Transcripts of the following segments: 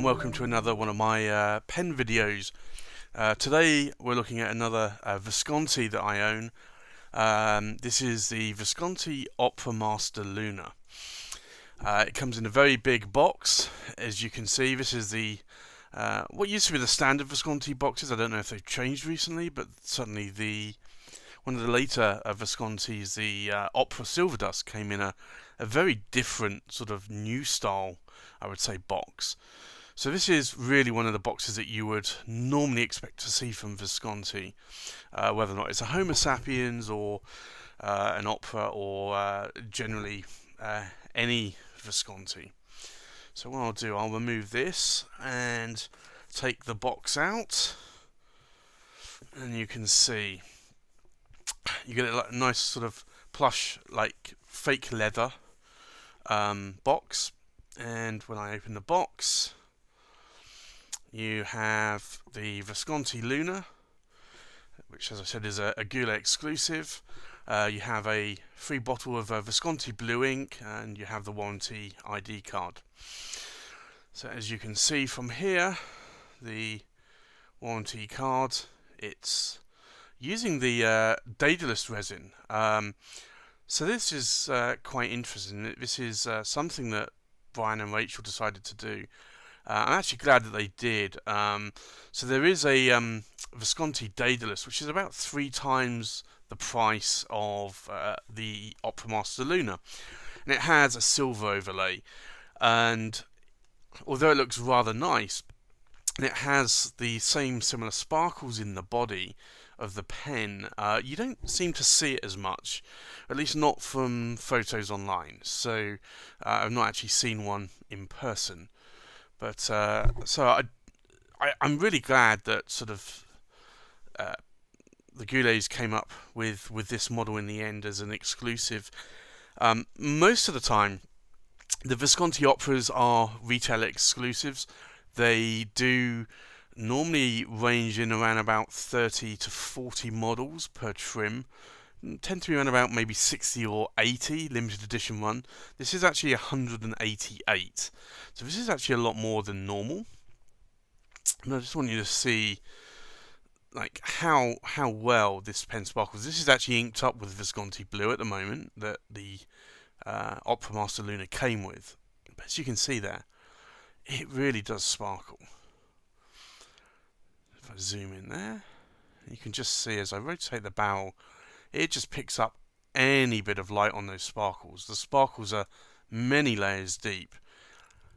and welcome to another one of my pen videos. Today we're looking at another Visconti that I own. This is the Visconti Opera Master Luna. It comes in a very big box. As you can see, this is the what used to be the standard Visconti boxes. I don't know if they've changed recently, but certainly one of the later Viscontis, the Opera Silver Dust, came in a very different sort of new style, I would say, box. So this is really one of the boxes that you would normally expect to see from Visconti, whether or not it's a Homo sapiens or an opera or generally any Visconti. So what I'll do, I'll remove this and take the box out, and you can see you get a nice sort of plush, like fake leather box. And when I open the box, you have the Visconti Luna, which, as I said, is a Goulet exclusive. You have a free bottle of Visconti blue ink, and you have the warranty ID card. So as you can see from here, the warranty card, it's using the Daedalus resin. So this is quite interesting. This is something that Brian and Rachel decided to do. I'm actually glad that they did. So there is a Visconti Daedalus, which is about 3 times the price of the Opera Master Luna, and it has a silver overlay. And although it looks rather nice, and it has the same similar sparkles in the body of the pen, you don't seem to see it as much, at least not from photos online. So I've not actually seen one in person. But so I'm really glad that sort of the Goulets came up with this model in the end as an exclusive. Most of the time, the Visconti operas are retail exclusives. They do normally range in around about 30 to 40 models per trim. Tend to be around about maybe 60 or 80 limited edition run. This is actually 188, so this is actually a lot more than normal. And I just want you to see like how well this pen sparkles. This is actually inked up with Visconti blue at the moment that the Opera Master Luna came with. But as you can see there, it really does sparkle. If I zoom in there, you can just see as I rotate the barrel, it just picks up any bit of light on those sparkles. The sparkles are many layers deep.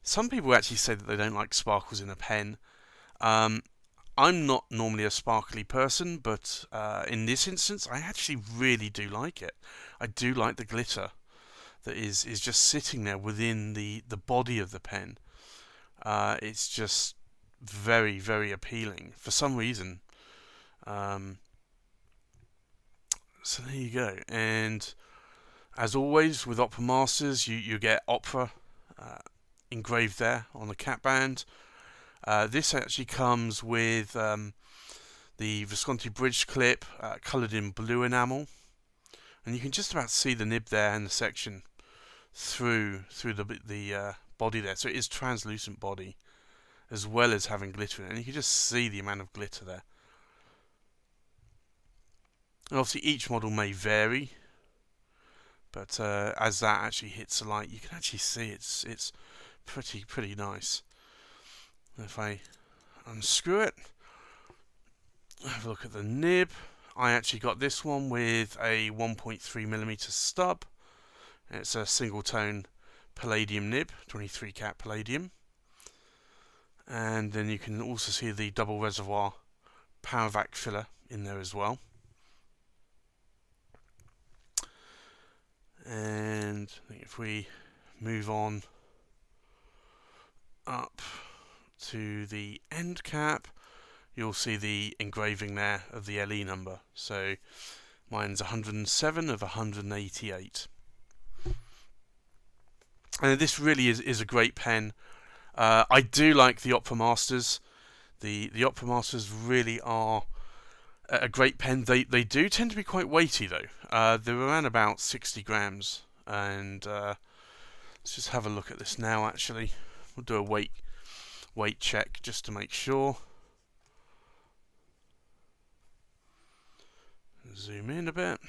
Some people actually say that they don't like sparkles in a pen. I'm not normally a sparkly person, but in this instance, I actually really do like it. I do like the glitter that is just sitting there within the body of the pen. It's just very, very appealing for some reason. So there you go. And as always with Opera Masters, you get Opera engraved there on the cap band. This actually comes with the Visconti bridge clip coloured in blue enamel, and you can just about see the nib there and the section through the body there. So it is translucent body as well as having glitter in it, and you can just see the amount of glitter there. And obviously each model may vary, but as that actually hits the light, you can actually see it's pretty nice. If I unscrew it, have a look at the nib. I actually got this one with a 1.3mm stub. It's a single tone palladium nib, 23 cat palladium. And then you can also see the double reservoir power vac filler in there as well. And if we move on up to the end cap, you'll see the engraving there of the LE number. So mine's 107 of 188. And this really is a great pen. I do like the Opera Masters. The Opera Masters really are a great pen. They do tend to be quite weighty though. They're around about 60 grams. And let's just have a look at this now actually. We'll do a weight weight check just to make sure. Zoom in a bit.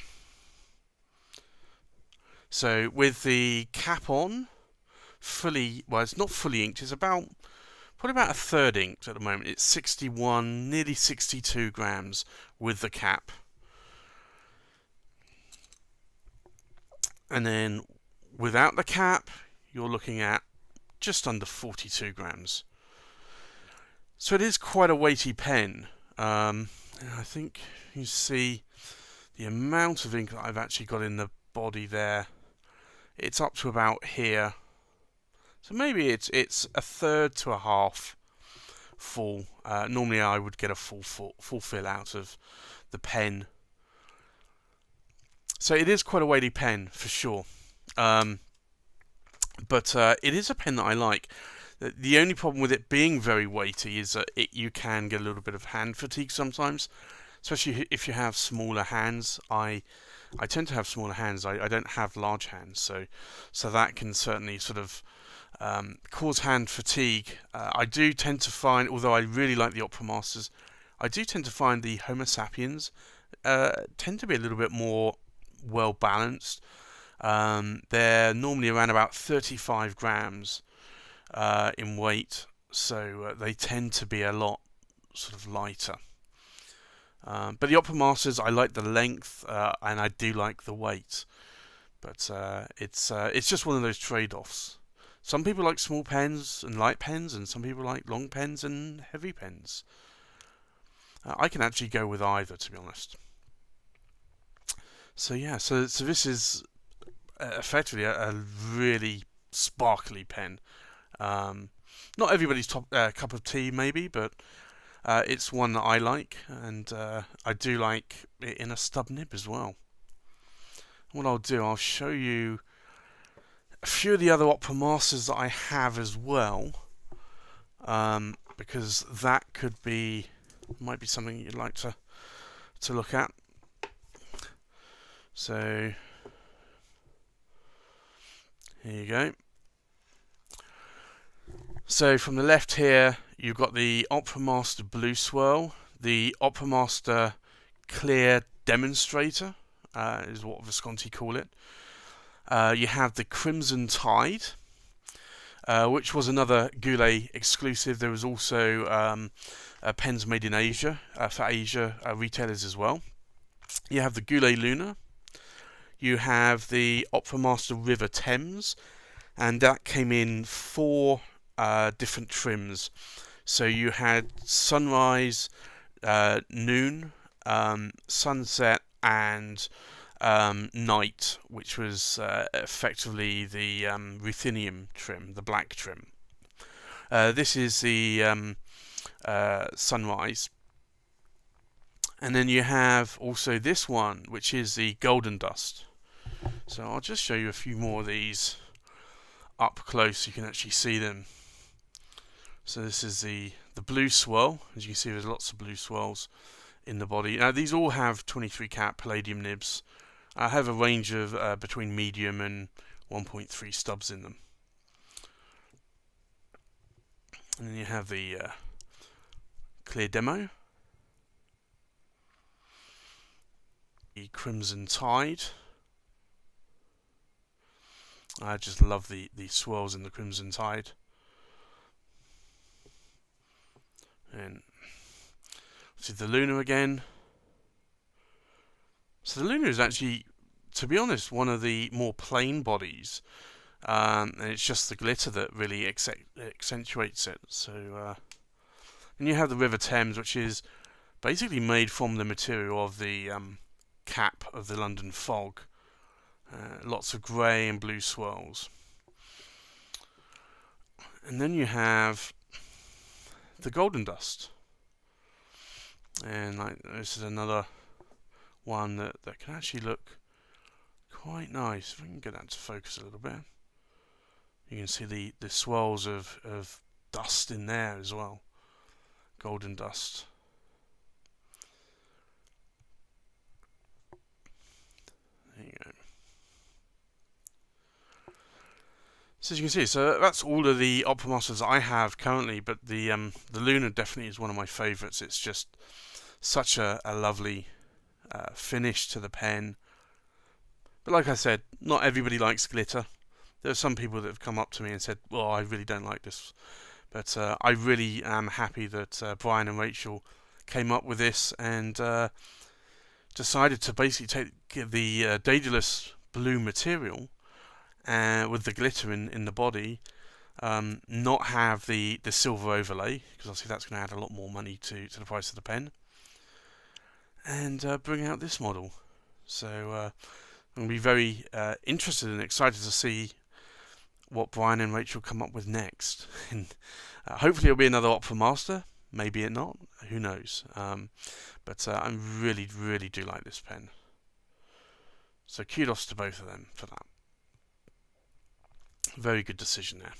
So with the cap on, well, it's not fully inked, it's probably about a third inked at the moment. It's 61, nearly 62 grams with the cap. And then without the cap, you're looking at just under 42 grams. So it is quite a weighty pen. I think you see the amount of ink that I've actually got in the body there. It's up to about here. So maybe it's a third to a half full. Normally I would get a full fill out of the pen. So it is quite a weighty pen for sure. But it is a pen that I like. The only problem with it being very weighty is that you can get a little bit of hand fatigue sometimes, especially if you have smaller hands. I tend to have smaller hands. I don't have large hands, so that can certainly sort of cause hand fatigue. I do tend to find, although I really like the Opera Masters, I do tend to find the Homo sapiens tend to be a little bit more well balanced. They're normally around about 35 grams in weight, so they tend to be a lot sort of lighter. But the Opera Masters, I like the length and I do like the weight, but it's just one of those trade-offs. Some people like small pens and light pens, and some people like long pens and heavy pens. I can actually go with either, to be honest. So yeah, so this is effectively a really sparkly pen. Not everybody's cup of tea, maybe, but it's one that I like, and I do like it in a stub nib as well. What I'll do, I'll show you a few of the other Opera Masters that I have as well, because that might be something you'd like to look at. So here you go. So from the left here, you've got the Opera Master Blue Swirl, the Opera Master Clear Demonstrator, is what Visconti call it. You have the Crimson Tide, which was another Goulet exclusive. There was also pens made in Asia, for Asia retailers as well. You have the Goulet Luna. You have the Opera Master River Thames, and that came in 4 different trims. So you had sunrise, noon, sunset, and night, which was effectively the ruthenium trim, the black trim. This is the sunrise. And then you have also this one, which is the golden dust. So I'll just show you a few more of these up close so you can actually see them. So this is the blue swirl. As you can see, there's lots of blue swirls in the body. Now these all have 23 cat palladium nibs. I have a range of between medium and 1.3 stubs in them. And then you have the clear demo, the Crimson Tide. I just love the swirls in the Crimson Tide. And see the Luna again. So the Luna is actually, to be honest, one of the more plain bodies, and it's just the glitter that really accentuates it. So, and you have the River Thames, which is basically made from the material of the cap of the London Fog. Lots of grey and blue swirls. And then you have the golden dust. And this is another one that can actually look quite nice. If we can get that to focus a little bit. You can see the swirls of dust in there as well. Golden dust. There you go. So as you can see, so that's all of the Opera Masters I have currently, but the Luna definitely is one of my favourites. It's just such a lovely finish to the pen. But like I said, not everybody likes glitter. There are some people that have come up to me and said, well, I really don't like this. But I really am happy that Brian and Rachel came up with this and decided to basically take the Daedalus blue material with the glitter in the body, not have the silver overlay, because obviously that's going to add a lot more money to the price of the pen, and bring out this model. So I'm going to be very interested and excited to see what Brian and Rachel come up with next. And hopefully it'll be another Opera Master, maybe it not, who knows. But I really do like this pen. So kudos to both of them for that. Very good decision there.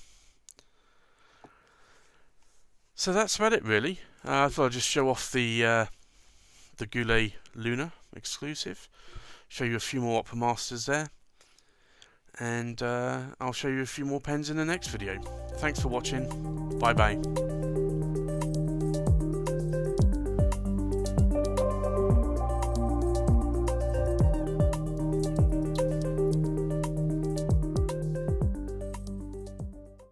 So that's about it really. I thought I'd just show off the Goulet Luna exclusive. Show you a few more Opera Masters there. And I'll show you a few more pens in the next video. Thanks for watching. Bye bye.